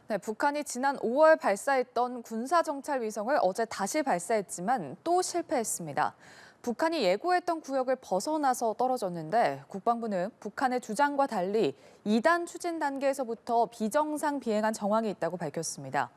네, 북한이 지난 5월 발사했던 군사정찰 위성을 어제 다시 발사했지만 또 실패했습니다. 북한이 예고했던 구역을 벗어나서 떨어졌는데 국방부는 북한의 주장과 달리 2단 추진 단계에서부터 비정상 비행한 정황이 있다고 밝혔습니다.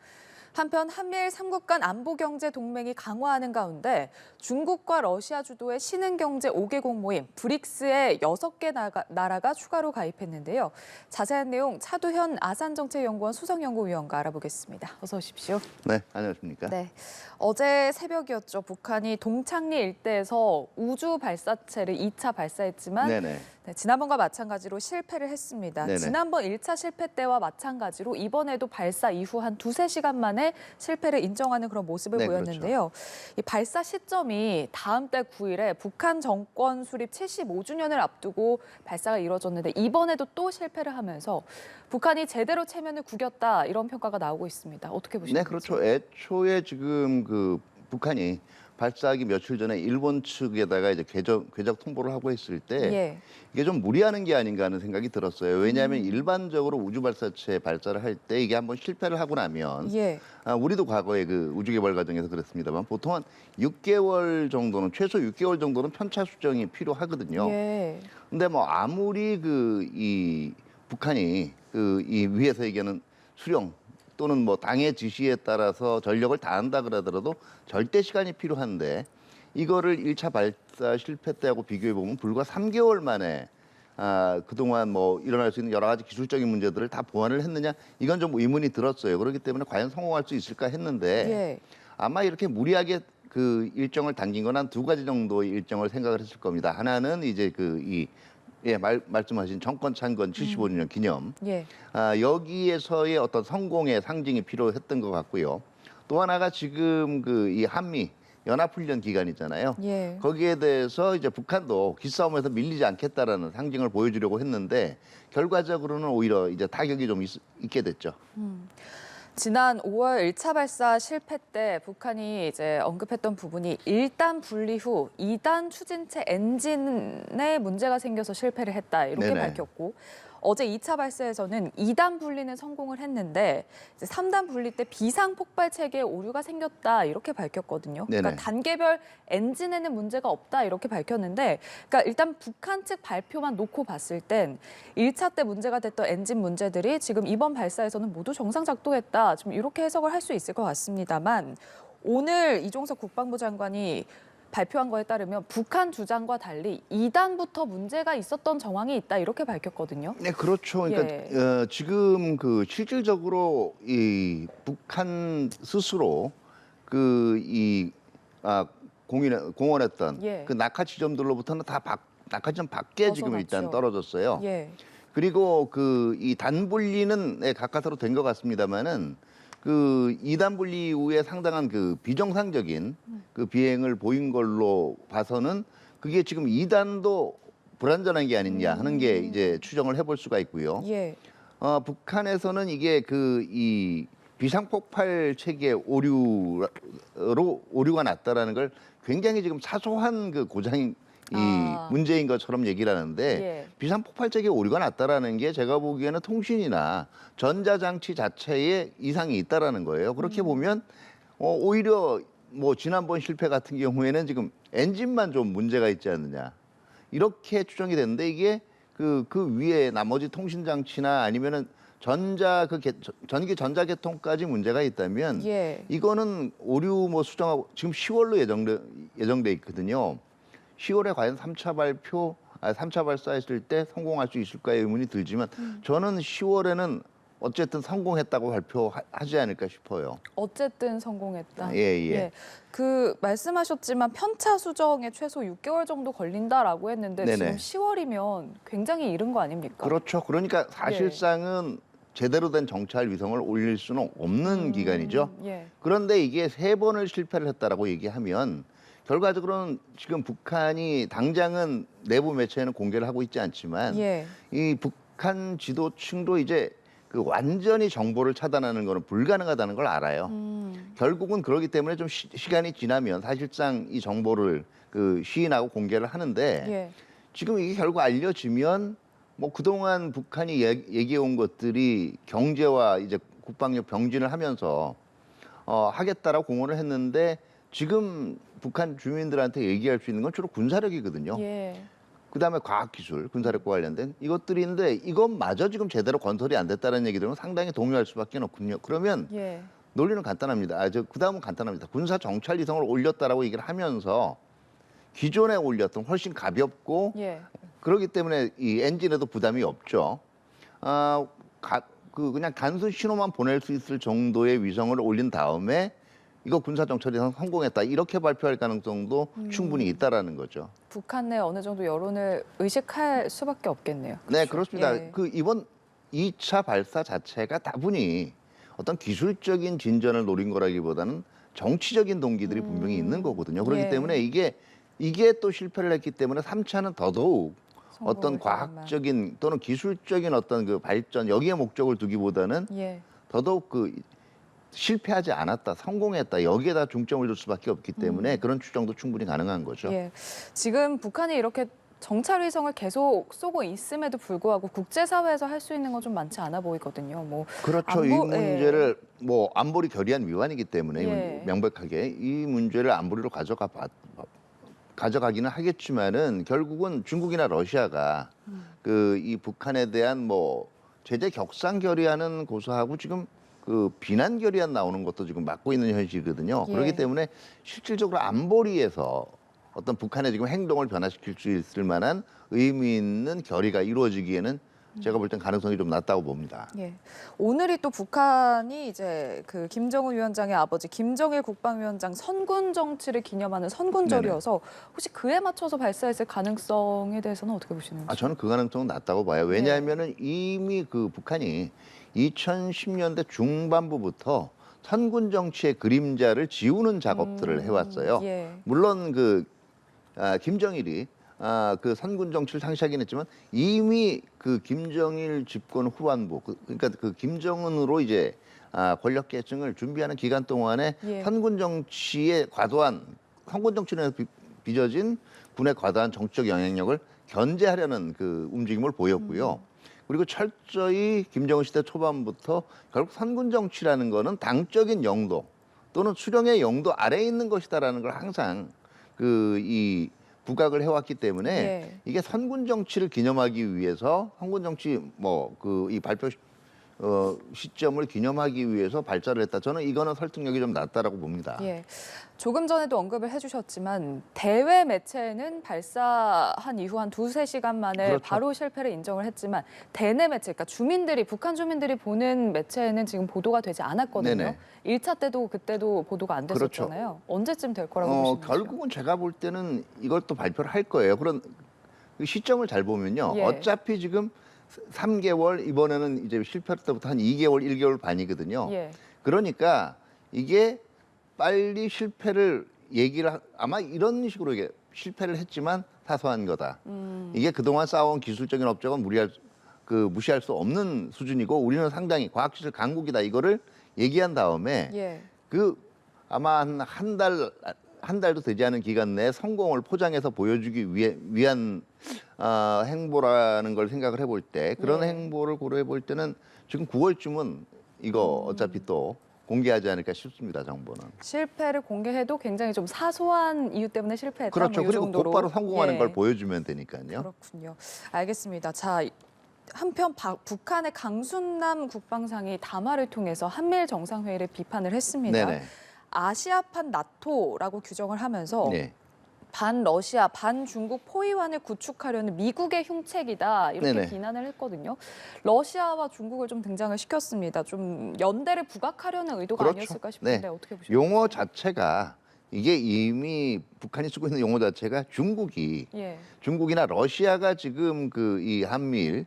한편 한미일 3국 간 안보 경제 동맹이 강화하는 가운데 중국과 러시아 주도의 신흥경제 5개국 모임 브릭스에 6개 나라가 추가로 가입했는데요. 자세한 내용 차두현 아산정책연구원 수석연구위원과 알아보겠습니다. 어서 오십시오. 네, 안녕하십니까? 네, 어제 새벽이었죠. 북한이 동창리 일대에서 우주 발사체를 2차 발사했지만 네네. 네, 지난번과 마찬가지로 실패를 했습니다. 네네. 지난번 1차 실패 때와 마찬가지로 이번에도 발사 이후 한 2~3시간 만에 실패를 인정하는 그런 모습을 네, 보였는데요. 이 발사 시점이 다음 달 9일에 북한 정권 수립 75주년을 앞두고 발사가 이루어졌는데 이번에도 또 실패를 하면서 북한이 제대로 체면을 구겼다 이런 평가가 나오고 있습니다. 어떻게 보십니까? 네, 그렇죠. 애초에 지금 북한이 발사하기 며칠 전에 일본 측에다가 이제 궤적 통보를 하고 했을 때 예. 이게 좀 무리하는 게 아닌가 하는 생각이 들었어요. 왜냐하면 일반적으로 우주 발사체 발사를 할 때 이게 한번 실패를 하고 나면 예. 우리도 과거에 그 우주 개발 과정에서 그랬습니다만 보통 한 6개월 정도는 최소 6개월 정도는 편차 수정이 필요하거든요. 예. 근데 뭐 아무리 이 북한이 이 위에서 얘기하는 수령 또는 뭐 당의 지시에 따라서 전력을 다한다 그러더라도 절대 시간이 필요한데 이거를 1차 발사 실패 때하고 비교해 보면 불과 3개월 만에 그동안 뭐 일어날 수 있는 여러 가지 기술적인 문제들을 다 보완을 했느냐 이건 좀 의문이 들었어요. 그렇기 때문에 과연 성공할 수 있을까 했는데 예. 아마 이렇게 무리하게 그 일정을 당긴 건 한 2가지 정도의 일정을 생각을 했을 겁니다. 하나는 이제 말씀하신 정권 창건 75주년 기념. 예. 여기에서의 어떤 성공의 상징이 필요했던 것 같고요. 또 하나가 지금 이 한미 연합훈련 기간이잖아요. 예. 거기에 대해서 이제 북한도 기싸움에서 밀리지 않겠다라는 상징을 보여주려고 했는데 결과적으로는 오히려 이제 타격이 좀 있게 됐죠. 지난 5월 1차 발사 실패 때 북한이 이제 언급했던 부분이 1단 분리 후 2단 추진체 엔진에 문제가 생겨서 실패를 했다 이렇게 네네. 밝혔고 어제 2차 발사에서는 2단 분리는 성공을 했는데 이제 3단 분리 때 비상 폭발 체계에 오류가 생겼다 이렇게 밝혔거든요. 네네. 그러니까 단계별 엔진에는 문제가 없다 이렇게 밝혔는데 그러니까 일단 북한 측 발표만 놓고 봤을 땐 1차 때 문제가 됐던 엔진 문제들이 지금 이번 발사에서는 모두 정상 작동했다. 좀 이렇게 해석을 할 수 있을 것 같습니다만 오늘 이종석 국방부 장관이 발표한 거에 따르면 북한 주장과 달리 2단부터 문제가 있었던 정황이 있다 이렇게 밝혔거든요. 네, 그렇죠. 그러니까 지금 실질적으로 이 북한 스스로 공언했던 예. 그 낙하 지점들로부터는 다 낙하 지점 밖에 지금 일단 벗어났죠. 떨어졌어요. 예. 그리고 이 단분리는 가까스로 된 것 같습니다만은 2단 분리 이후에 상당한 비정상적인 비행을 보인 걸로 봐서는 그게 지금 2단도 불완전한 게 아니냐 하는 게 이제 추정을 해볼 수가 있고요. 예. 북한에서는 이게 이 비상폭발 체계 오류가 났다라는 걸 굉장히 지금 사소한 고장이 문제인 것처럼 얘기를 하는데 예. 비상폭발 체계 오류가 났다라는 게 제가 보기에는 통신이나 전자장치 자체에 이상이 있다라는 거예요. 그렇게 보면 오히려 뭐 지난번 실패 같은 경우에는 지금 엔진만 좀 문제가 있지 않느냐 이렇게 추정이 되는데 이게 그 위에 나머지 통신 장치나 아니면은 전기 전자계통까지 문제가 있다면 예. 이거는 오류 수정하고 지금 10월로 예정돼 있거든요. 10월에 과연 3차 발사했을 때 성공할 수 있을까의 의문이 들지만 저는 10월에는 어쨌든 성공했다고 발표하지 않을까 싶어요. 어쨌든 성공했다. 예. 말씀하셨지만 편차 수정에 최소 6개월 정도 걸린다라고 했는데 네네. 지금 10월이면 굉장히 이른 거 아닙니까? 그렇죠. 그러니까 사실상은 제대로 된 정찰 위성을 올릴 수는 없는 기간이죠. 예. 그런데 이게 3번을 실패를 했다라고 얘기하면 결과적으로는 지금 북한이 당장은 내부 매체에는 공개를 하고 있지 않지만 예. 이 북한 지도층도 이제 완전히 정보를 차단하는 것은 불가능하다는 걸 알아요. 결국은 그러기 때문에 좀 시간이 지나면 사실상 이 정보를 시인하고 공개를 하는데 예. 지금 이게 결국 알려지면 뭐 그동안 북한이 얘기해 온 것들이 경제와 이제 국방력 병진을 하면서 하겠다라고 공언을 했는데 지금 북한 주민들한테 얘기할 수 있는 건 주로 군사력이거든요. 예. 그다음에 과학기술, 군사력과 관련된 이것들인데 이것마저 지금 제대로 건설이 안 됐다는 얘기들은 상당히 동요할 수밖에 없군요. 그러면 예. 논리는 간단합니다. 그다음은 간단합니다. 군사 정찰 위성을 올렸다라고 얘기를 하면서 기존에 올렸던 훨씬 가볍고 예. 그렇기 때문에 이 엔진에도 부담이 없죠. 그냥 단순 신호만 보낼 수 있을 정도의 위성을 올린 다음에 이거 군사 정찰 위성 성공했다 이렇게 발표할 가능성도 충분히 있다라는 거죠. 북한 내 어느 정도 여론을 의식할 수밖에 없겠네요. 네, 그렇죠? 그렇습니다. 예. 이번 2차 발사 자체가 다분히 어떤 기술적인 진전을 노린 거라기보다는 정치적인 동기들이 분명히 있는 거거든요. 그렇기 예. 때문에 이게 또 실패를 했기 때문에 3차는 더더욱 어떤 성공을 기대만. 과학적인 또는 기술적인 어떤 그 발전 여기에 목적을 두기보다는 예. 더더욱 실패하지 않았다, 성공했다 여기에다 중점을 둘 수밖에 없기 때문에 그런 추정도 충분히 가능한 거죠. 예. 지금 북한이 이렇게 정찰 위성을 계속 쏘고 있음에도 불구하고 국제사회에서 할 수 있는 건 좀 많지 않아 보이거든요. 뭐 그렇죠. 이 안보- 예. 문제를 뭐 안보리 결의안 위반이기 때문에 예. 명백하게 이 문제를 안보리로 가져가기는 하겠지만은 결국은 중국이나 러시아가 이 북한에 대한 뭐 제재 격상 결의안은 고사하고 지금 비난 결의안 나오는 것도 지금 막고 있는 현실이거든요. 예. 그렇기 때문에 실질적으로 안보리에서 어떤 북한의 지금 행동을 변화시킬 수 있을 만한 의미 있는 결의가 이루어지기에는 제가 볼 땐 가능성이 좀 낮다고 봅니다. 예. 오늘이 또 북한이 이제 그 김정은 위원장의 아버지 김정일 국방위원장 선군 정치를 기념하는 선군절이어서 혹시 그에 맞춰서 발사했을 가능성에 대해서는 어떻게 보시는지? 저는 그 가능성은 낮다고 봐요. 왜냐하면은 이미 북한이 2010년대 중반부부터 선군 정치의 그림자를 지우는 작업들을 해왔어요. 예. 물론 김정일이 그 선군 정치를 상시하긴 했지만 이미 김정일 집권 후반부 그러니까 김정은으로 이제 권력 계층을 준비하는 기간 동안에 예. 선군 정치의 선군 정치로 빚어진 군의 과도한 정치적 영향력을 견제하려는 움직임을 보였고요. 그리고 철저히 김정은 시대 초반부터 결국 선군 정치라는 거는 당적인 영도 또는 수령의 영도 아래에 있는 것이다라는 걸 항상 이 부각을 해왔기 때문에 예. 이게 선군 정치를 기념하기 위해서 선군 정치 이 발표 시점을 기념하기 위해서 발사를 했다. 저는 이거는 설득력이 좀 낮다라고 봅니다. 예. 조금 전에도 언급을 해주셨지만 대외 매체는 발사한 이후 한 2~3시간 만에 그렇죠. 바로 실패를 인정을 했지만 대내 매체, 그러니까 북한 주민들이 보는 매체에는 지금 보도가 되지 않았거든요. 네네. 1차 때도 그때도 보도가 안 그렇죠. 됐었잖아요. 언제쯤 될 거라고 보시는지요? 결국은 제가 볼 때는 이걸 또 발표를 할 거예요. 그런 시점을 잘 보면요. 예. 어차피 지금 3개월 이번에는 이제 실패할 때부터 한 2개월, 1개월 반이거든요. 예. 그러니까 이게 빨리 실패를 아마 이런 식으로 이게 실패를 했지만 사소한 거다. 이게 그동안 쌓아온 기술적인 업적은 무시할 수 없는 수준이고 우리는 상당히 과학기술 강국이다. 이거를 얘기한 다음에 예. 아마 한 달도 되지 않은 기간 내에 성공을 포장해서 보여주기 위한 행보라는 걸 생각을 해볼 때 그런 예. 행보를 고려해 볼 때는 지금 9월쯤은 이거 어차피 또 공개하지 않을까 싶습니다. 정보는. 실패를 공개해도 굉장히 좀 사소한 이유 때문에 실패했다. 그렇죠. 뭐이 그리고 정도로. 곧바로 성공하는 예. 걸 보여주면 되니까요. 그렇군요. 알겠습니다. 자, 한편 북한의 강순남 국방상이 담화를 통해서 한미일 정상회의를 비판을 했습니다. 네네. 아시아판 나토라고 규정을 하면서 네. 반 러시아, 반 중국 포위환을 구축하려는 미국의 흉책이다 이렇게 네네. 비난을 했거든요. 러시아와 중국을 좀 등장을 시켰습니다. 좀 연대를 부각하려는 의도가 그렇죠. 아니었을까 싶은데 네. 어떻게 보십니까? 용어 자체가 이게 이미 북한이 쓰고 있는 용어 자체가 예. 중국이나 러시아가 지금 이 한미일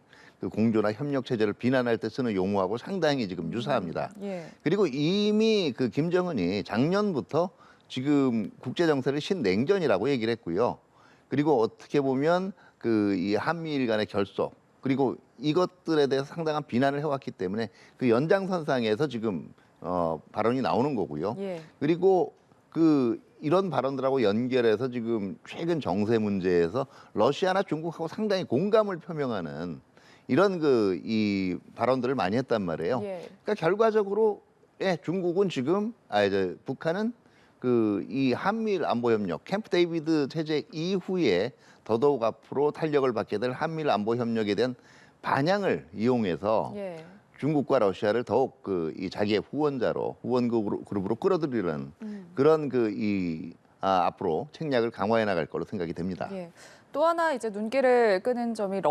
공조나 협력 체제를 비난할 때 쓰는 용어하고 상당히 지금 유사합니다. 예. 그리고 이미 김정은이 작년부터 지금 국제 정세를 신냉전이라고 얘기를 했고요. 그리고 어떻게 보면 이 한미일 간의 결속 그리고 이것들에 대해서 상당한 비난을 해왔기 때문에 그 연장선상에서 지금 발언이 나오는 거고요. 예. 그리고 이런 발언들하고 연결해서 지금 최근 정세 문제에서 러시아나 중국하고 상당히 공감을 표명하는 이런 그 이 발언들을 많이 했단 말이에요. 예. 그러니까 결과적으로 중국은 지금 이제 북한은 그 이 한미일 안보 협력 캠프 데이비드 체제 이후에 더더욱 앞으로 탄력을 받게 될 한미일 안보 협력에 대한 반향을 이용해서 예. 중국과 러시아를 더욱 그 이 자기의 후원 그룹으로 끌어들이는 그런 앞으로 책략을 강화해 나갈 걸로 생각이 됩니다. 예. 또 하나 이제 눈길을 끄는 점이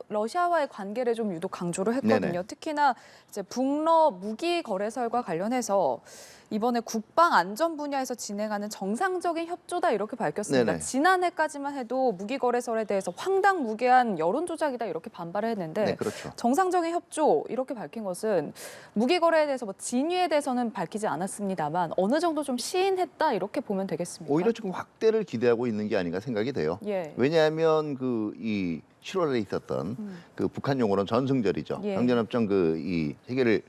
러시아와의 관계를 좀 유독 강조를 했거든요. 네네. 특히나 이제 북러 무기 거래설과 관련해서 이번에 국방 안전 분야에서 진행하는 정상적인 협조다 이렇게 밝혔습니다. 네네. 지난해까지만 해도 무기 거래설에 대해서 황당무계한 여론 조작이다 이렇게 반발을 했는데 네, 그렇죠. 정상적인 협조 이렇게 밝힌 것은 무기 거래에 대해서 뭐 진위에 대해서는 밝히지 않았습니다만 어느 정도 좀 시인했다 이렇게 보면 되겠습니까? 오히려 지금 확대를 기대하고 있는 게 아닌가 생각이 돼요. 예. 왜냐하면 그 이 7월에 있었던 그 북한 용어로는 전승절이죠. 예. 평전협정 그 이 세계를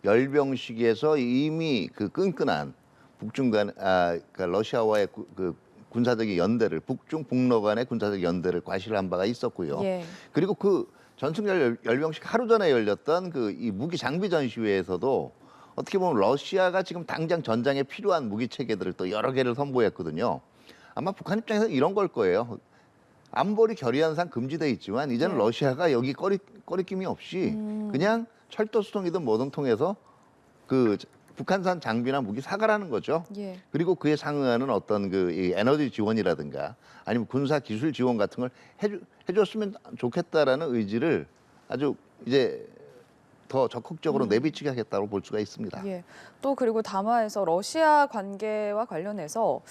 열병식에서 이미 그 끈끈한 북중 간 그러니까 러시아와의 그 군사적인 연대를 북러 간의 군사적 연대를 과시를 한 바가 있었고요. 예. 그리고 그 전승절 열병식 하루 전에 열렸던 그 이 무기 장비 전시회에서도 어떻게 보면 러시아가 지금 당장 전장에 필요한 무기 체계들을 또 여러 개를 선보였거든요. 아마 북한 입장에서 이런 걸 거예요. 안보리 결의안상 금지돼 있지만 이제는 네. 러시아가 여기 꺼리낌이 없이 그냥 철도 수송이든 뭐든 통해서 그 북한산 장비나 무기 사가라는 거죠. 예. 그리고 그에 상응하는 어떤 그 이 에너지 지원이라든가 아니면 군사 기술 지원 같은 걸 해줬으면 좋겠다라는 의지를 아주 이제 더 적극적으로 내비치게 하겠다고 볼 수가 있습니다. 예. 또 그리고 담화에서 러시아 관계와 관련해서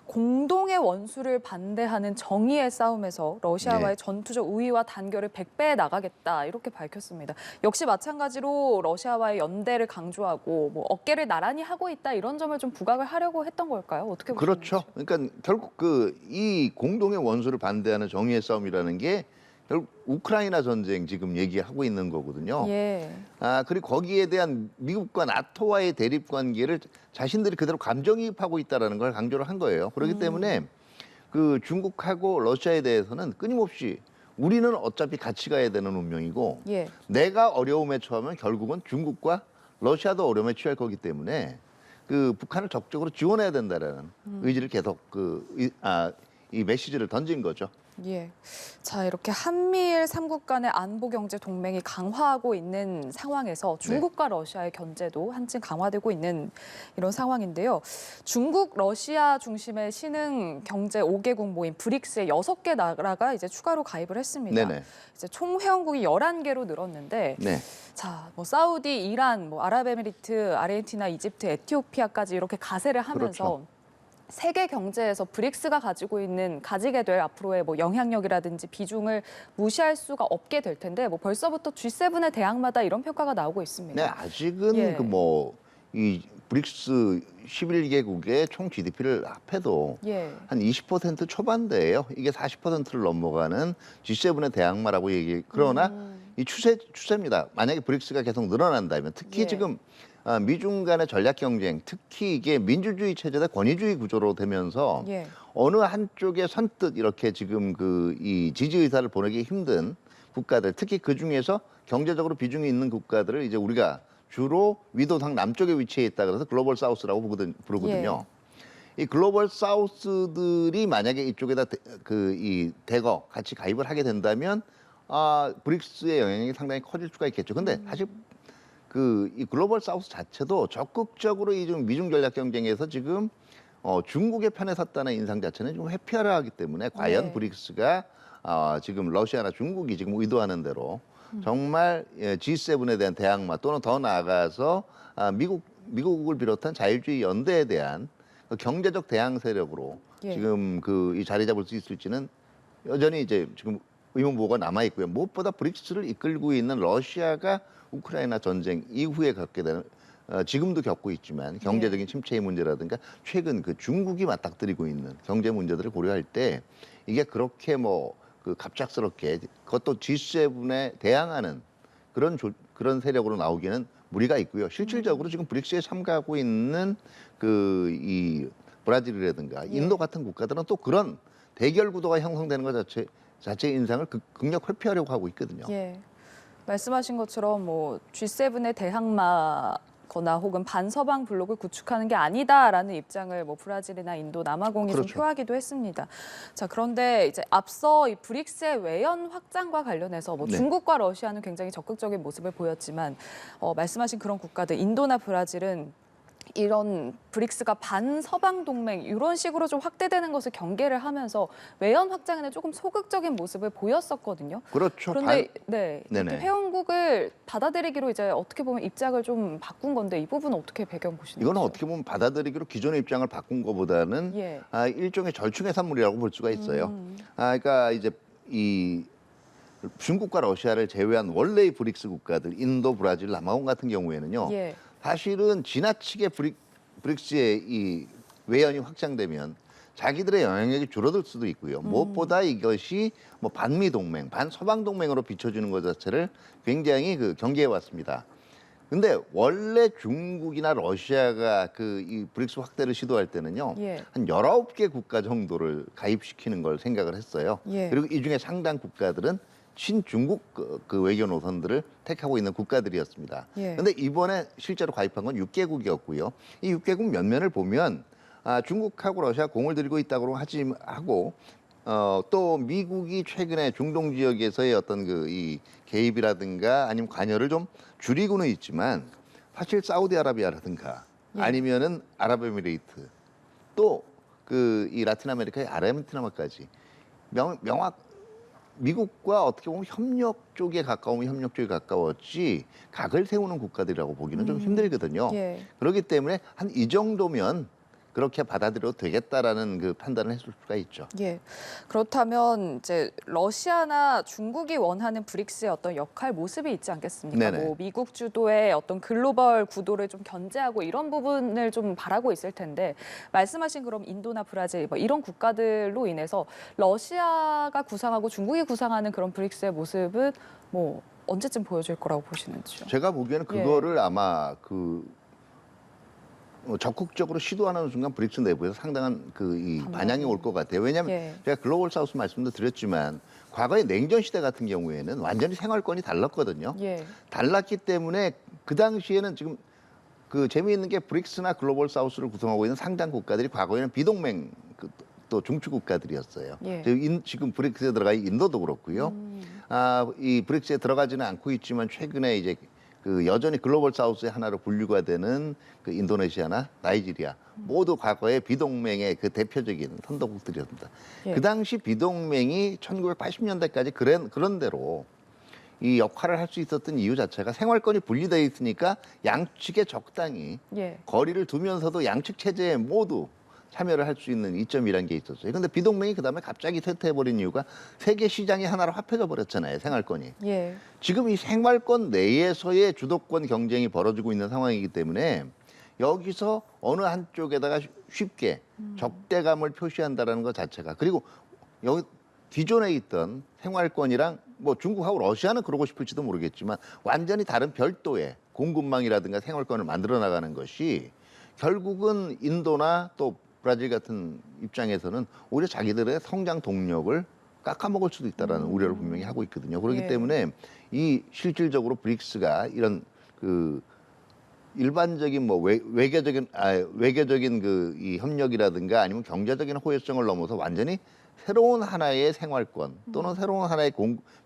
공동의 원수를 반대하는 정의의 싸움에서 러시아와의 예. 전투적 우위와 단결을 100배 나가겠다 이렇게 밝혔습니다. 역시 마찬가지로 러시아와의 연대를 강조하고 뭐 어깨를 나란히 하고 있다 이런 점을 좀 부각을 하려고 했던 걸까요? 어떻게 보시는지? 그렇죠. 그러니까 결국 그 이 공동의 원수를 반대하는 정의의 싸움이라는 게 결국 우크라이나 전쟁 지금 얘기하고 있는 거거든요. 예. 그리고 거기에 대한 미국과 나토와의 대립 관계를 자신들이 그대로 감정이입하고 있다라는 걸 강조를 한 거예요. 그렇기 때문에 그 중국하고 러시아에 대해서는 끊임없이 우리는 어차피 같이 가야 되는 운명이고 예. 내가 어려움에 처하면 결국은 중국과 러시아도 어려움에 처할 거기 때문에 그 북한을 적극적으로 지원해야 된다라는 의지를 계속 이 메시지를 던진 거죠. 예. 자, 이렇게 한미일 삼국 간의 안보 경제 동맹이 강화하고 있는 상황에서 중국과 러시아의 견제도 한층 강화되고 있는 이런 상황인데요. 중국, 러시아 중심의 신흥 경제 5개국 모임 브릭스의 6개 나라가 이제 추가로 가입을 했습니다. 네네. 이제 총 회원국이 11개로 늘었는데 네. 자, 뭐 사우디, 이란, 뭐 아랍에미리트, 아르헨티나, 이집트, 에티오피아까지 이렇게 가세를 하면서 그렇죠. 세계 경제에서 브릭스가 가지게 될 앞으로의 뭐 영향력이라든지 비중을 무시할 수가 없게 될 텐데 뭐 벌써부터 G7의 대항마다 이런 평가가 나오고 있습니다. 네, 아직은 예. 그 뭐 이 브릭스 11개국의 총 GDP를 합해도 예. 한 20% 초반대예요. 이게 40%를 넘어가는 G7의 대항마라고 그러나 이 추세입니다. 만약에 브릭스가 계속 늘어난다면 특히 예. 지금 미중 간의 전략 경쟁, 특히 이게 민주주의 체제다 권위주의 구조로 되면서 예. 어느 한쪽에 선뜻 이렇게 지금 그 이 지지 의사를 보내기 힘든 국가들, 특히 그 중에서 경제적으로 비중이 있는 국가들을 이제 우리가 주로 위도상 남쪽에 위치해 있다 그래서 글로벌 사우스라고 부르거든요. 이 글로벌 사우스들이 만약에 이쪽에다 이 대거 같이 가입을 하게 된다면 브릭스의 영향이 상당히 커질 수가 있겠죠. 근데 사실 그 이 글로벌 사우스 자체도 적극적으로 이 좀 미중 전략 경쟁에서 지금 중국의 편에 섰다는 인상 자체는 좀 회피하려 하기 때문에 과연 네. 브릭스가 지금 러시아나 중국이 지금 의도하는 대로 정말 G7에 대한 대항마 또는 더 나아가서 미국을 비롯한 자유주의 연대에 대한 그 경제적 대항 세력으로 예. 지금 그 이 자리 잡을 수 있을지는 여전히 이제 지금 의문부호가 남아 있고요. 무엇보다 브릭스를 이끌고 있는 러시아가 우크라이나 전쟁 이후에 겪게 되는 지금도 겪고 있지만 경제적인 침체의 문제라든가 최근 그 중국이 맞닥뜨리고 있는 경제 문제들을 고려할 때 이게 그렇게 뭐 그 갑작스럽게 그것도 G7에 대항하는 그런 세력으로 나오기는 무리가 있고요. 실질적으로 지금 브릭스에 참가하고 있는 그 이 브라질이라든가 인도 같은 국가들은 또 그런 대결 구도가 형성되는 것 자체 인상을 극력 회피하려고 하고 있거든요. 예. 말씀하신 것처럼 뭐 G7의 대항마거나 혹은 반서방 블록을 구축하는 게 아니다라는 입장을 뭐 브라질이나 인도, 남아공이 좀 그렇죠. 표하기도 했습니다. 자, 그런데 이제 앞서 이 브릭스의 외연 확장과 관련해서 뭐 네. 중국과 러시아는 굉장히 적극적인 모습을 보였지만 말씀하신 그런 국가들 인도나 브라질은 이런 브릭스가 반서방 동맹 이런 식으로 좀 확대되는 것을 경계를 하면서 외연 확장에는 조금 소극적인 모습을 보였었거든요. 그렇죠. 그런데 네, 이렇게 네네. 회원국을 받아들이기로 이제 어떻게 보면 입장을 좀 바꾼 건데 이 부분은 어떻게 배경 보시는지요? 이거는 어떻게 보면 받아들이기로 기존의 입장을 바꾼 것보다는 예. 일종의 절충의 산물이라고 볼 수가 있어요. 그러니까 이제 이 중국과 러시아를 제외한 원래의 브릭스 국가들, 인도, 브라질, 남아공 같은 경우에는요. 예. 사실은 지나치게 브릭스의 이 외연이 확장되면 자기들의 영향력이 줄어들 수도 있고요. 무엇보다 이것이 뭐 반미 동맹, 반서방 동맹으로 비춰지는 것 자체를 굉장히 경계해 왔습니다. 근데 원래 중국이나 러시아가 이 브릭스 확대를 시도할 때는요. 예. 한 19개 국가 정도를 가입시키는 걸 생각을 했어요. 예. 그리고 이 중에 상당 국가들은 친중국 그 외교 노선들을 택하고 있는 국가들이었습니다. 예. 그런데 이번에 실제로 가입한 건 6개국이었고요. 이 6개국 면면을 보면 중국하고 러시아 공을 들이고 있다고 하고 또 미국이 최근에 중동 지역에서의 어떤 이 개입이라든가 아니면 관여를 좀 줄이고는 있지만 사실 사우디아라비아라든가 예. 아니면은 아랍에미레이트 또 이 라틴 아메리카의 아르헨티나까지 명확 미국과 어떻게 보면 협력 쪽에 가까웠지 각을 세우는 국가들이라고 보기는 좀 힘들거든요. 예. 그렇기 때문에 한 이 정도면 그렇게 받아들여도 되겠다라는 판단을 했을 수가 있죠. 예. 그렇다면 이제 러시아나 중국이 원하는 브릭스의 어떤 역할 모습이 있지 않겠습니까? 네네. 뭐 미국 주도의 어떤 글로벌 구도를 좀 견제하고 이런 부분을 좀 바라고 있을 텐데 말씀하신 그럼 인도나 브라질 뭐 이런 국가들로 인해서 러시아가 구상하고 중국이 구상하는 그런 브릭스의 모습은 뭐 언제쯤 보여줄 거라고 보시는지요? 제가 보기에는 예. 그거를 아마 적극적으로 시도하는 순간 브릭스 내부에서 상당한 이 반향이 올 것 같아요. 왜냐하면 예. 제가 글로벌 사우스 말씀도 드렸지만 과거의 냉전 시대 같은 경우에는 완전히 생활권이 달랐거든요. 예. 달랐기 때문에 그 당시에는 지금 재미있는 게 브릭스나 글로벌 사우스를 구성하고 있는 상당 국가들이 과거에는 비동맹 또 중추 국가들이었어요. 예. 지금 브릭스에 들어가 있는 인도도 그렇고요. 이 브릭스에 들어가지는 않고 있지만 최근에 이제 여전히 글로벌 사우스의 하나로 분류가 되는 인도네시아나 나이지리아 모두 과거의 비동맹의 대표적인 선도국들이었습니다. 예. 그 당시 비동맹이 1980년대까지 그런 대로 이 역할을 할 수 있었던 이유 자체가 생활권이 분리되어 있으니까 양측에 적당히 예. 거리를 두면서도 양측 체제에 모두 참여를 할 수 있는 이점이라는 게 있었어요. 그런데 비동맹이 그다음에 갑자기 쇠퇴해버린 이유가 세계 시장이 하나로 합해져 버렸잖아요. 생활권이. 예. 지금 이 생활권 내에서의 주도권 경쟁이 벌어지고 있는 상황이기 때문에 여기서 어느 한쪽에다가 쉽게 적대감을 표시한다는 것 자체가 그리고 여기 기존에 있던 생활권이랑 뭐 중국하고 러시아는 그러고 싶을지도 모르겠지만 완전히 다른 별도의 공급망이라든가 생활권을 만들어 나가는 것이 결국은 인도나 또 브라질 같은 입장에서는 오히려 자기들의 성장 동력을 깎아먹을 수도 있다라는 우려를 분명히 하고 있거든요. 그렇기 예. 때문에 이 실질적으로 브릭스가 이런 일반적인 뭐 외교적인 이 협력이라든가 아니면 경제적인 호혜성을 넘어서 완전히 새로운 하나의 생활권 또는 새로운 하나의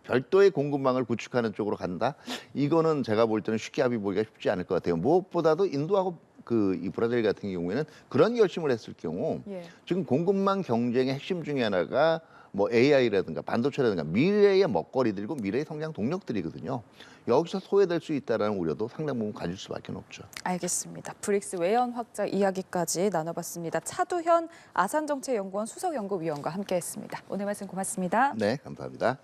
별도의 공급망을 구축하는 쪽으로 간다. 이거는 제가 볼 때는 쉽게 합의 보기가 쉽지 않을 것 같아요. 무엇보다도 인도하고 이 브라질 같은 경우에는 그런 결심을 했을 경우 예. 지금 공급망 경쟁의 핵심 중에 하나가 뭐 AI라든가 반도체라든가 미래의 먹거리들이고 미래의 성장 동력들이거든요. 여기서 소외될 수 있다는 우려도 상당 부분 가질 수밖에 없죠. 알겠습니다. 브릭스 외연 확장 이야기까지 나눠봤습니다. 차두현 아산정책연구원 수석연구위원과 함께했습니다. 오늘 말씀 고맙습니다. 네, 감사합니다.